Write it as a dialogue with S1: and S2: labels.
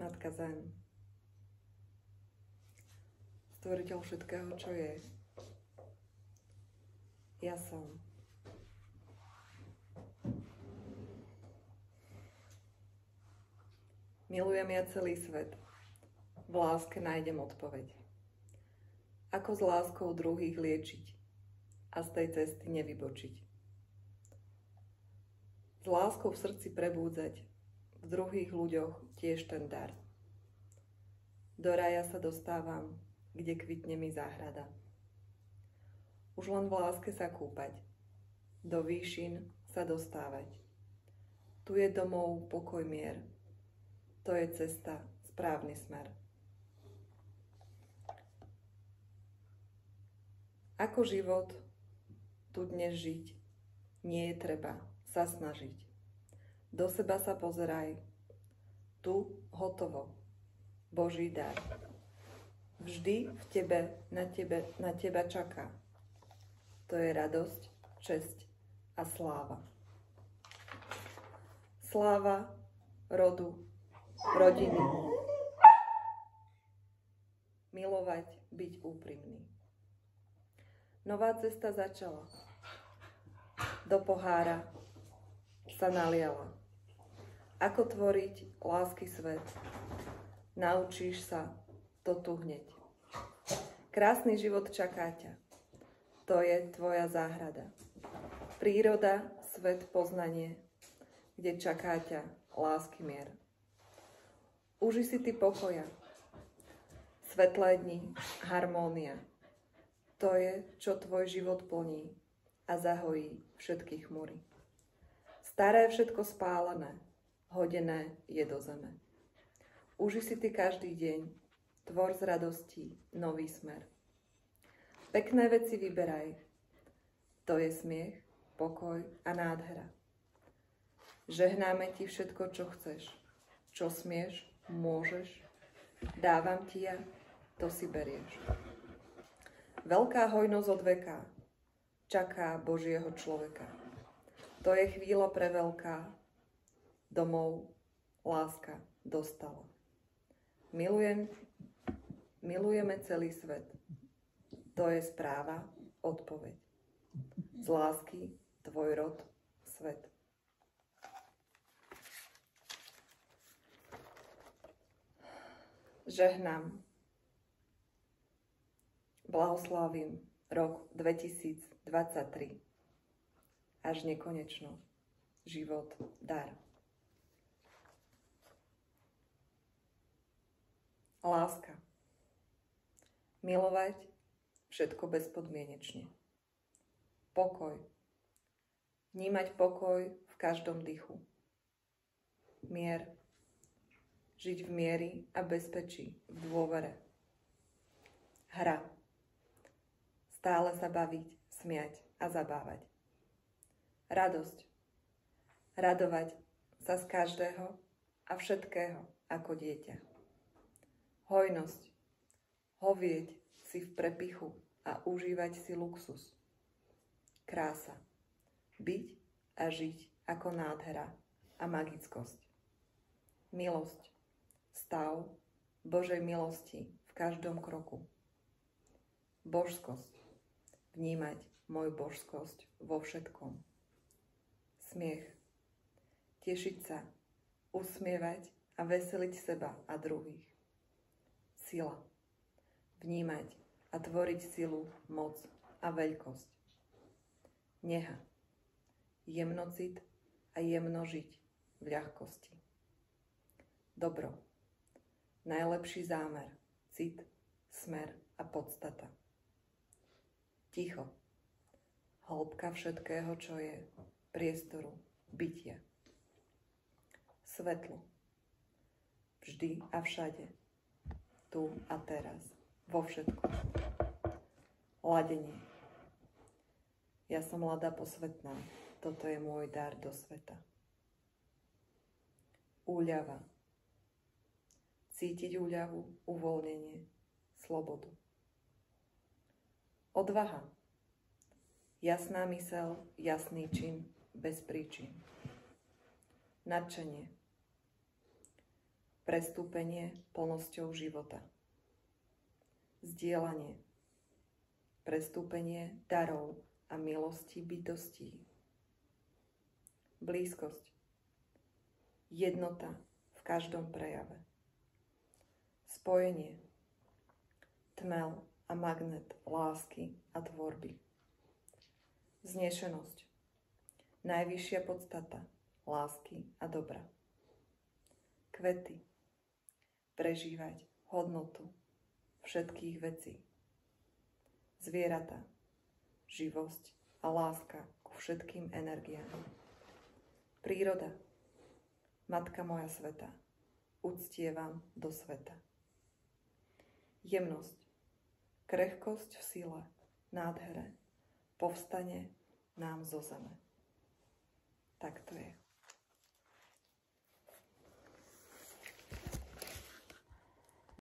S1: Matka Zem, stvoriteľ všetkého, čo je. Ja som. Milujem ja celý svet. V láske nájdem odpoveď. Ako s láskou druhých liečiť a z tej cesty nevybočiť. S láskou v srdci prebúdzať, v druhých ľuďoch tiež ten dar. Do raja sa dostávam, kde kvitne mi záhrada. Už len v láske sa kúpať, do výšin sa dostávať. Tu je domov pokoj mier, to je cesta, správny smer. Ako život tu dnes žiť, nie je treba sa snažiť. Do seba sa pozeraj, tu hotovo, Boží dar. Vždy v tebe, na teba čaká. To je radosť, česť a sláva. Sláva rodu, rodiny. Milovať, byť úprimný. Nová cesta začala. Do pohára sa naliala. Ako tvoriť lásky svet? Naučíš sa to tu hneď. Krásny život čaká ťa. To je tvoja záhrada. Príroda, svet, poznanie, kde čaká ťa lásky mier. Uži si ty pokoja. Svetlé dni, harmónia. To je, čo tvoj život plní a zahojí všetky chmury. Staré všetko spálené, hodené je do zeme. Uži si ty každý deň, tvor z radostí nový smer. Pekné veci vyberaj, to je smiech, pokoj a nádhera. Žehnáme ti všetko, čo chceš, čo smieš, môžeš, dávam ti ja, to si berieš. Veľká hojnosť od veka čaká Božieho človeka. To je chvíľa preveľká, domov láska dostala. Milujeme celý svet. To je správa, odpoveď. Z lásky tvoj rod, svet. Žehnám. Blahoslávim rok 2023. Až nekonečno. Život, dar. Láska. Milovať všetko bezpodmienečne. Pokoj. Vnímať pokoj v každom dychu. Mier. Žiť v miery a bezpečí, v dôvere. Hra. Stále sa baviť, smiať a zabávať. Radosť. Radovať sa z každého a všetkého ako dieťa. Hojnosť. Hovieť si v prepichu a užívať si luxus. Krása. Byť a žiť ako nádhera a magickosť. Milosť. Stav Božej milosti v každom kroku. Božskosť. Vnímať moju božskosť vo všetkom. Smiech. Tešiť sa, usmievať a veseliť seba a druhých. Sila. Vnímať a tvoriť silu, moc a veľkosť. Neha. Jemnocit a jemno žiť v ľahkosti. Dobro. Najlepší zámer, cit, smer a podstata. Ticho. Hĺbka všetkého, čo je, priestoru, bytia. Svetlo. Vždy a všade. Tu a teraz. Vo všetkom. Ladenie. Ja som mladá posvetná. Toto je môj dar do sveta. Úľava. Cítiť úľavu, uvoľnenie, slobodu. Odvaha. Jasná myseľ, jasný čin, bez príčin. Nadšenie. prestúpenie plnosťou života. Zdieľanie, prestúpenie darov a milosti bytostí. Blízkosť, jednota v každom prejave. Spojenie, tmel a magnet lásky a tvorby. Vznešenosť, najvyššia podstata lásky a dobra. Kvety, prežívať hodnotu všetkých vecí. Zvieratá, živosť a láska ku všetkým energiám. Príroda, matka moja sveta, uctievam do sveta. Jemnosť, krehkosť v sile, nádhere, povstane nám zo zeme. Tak to je.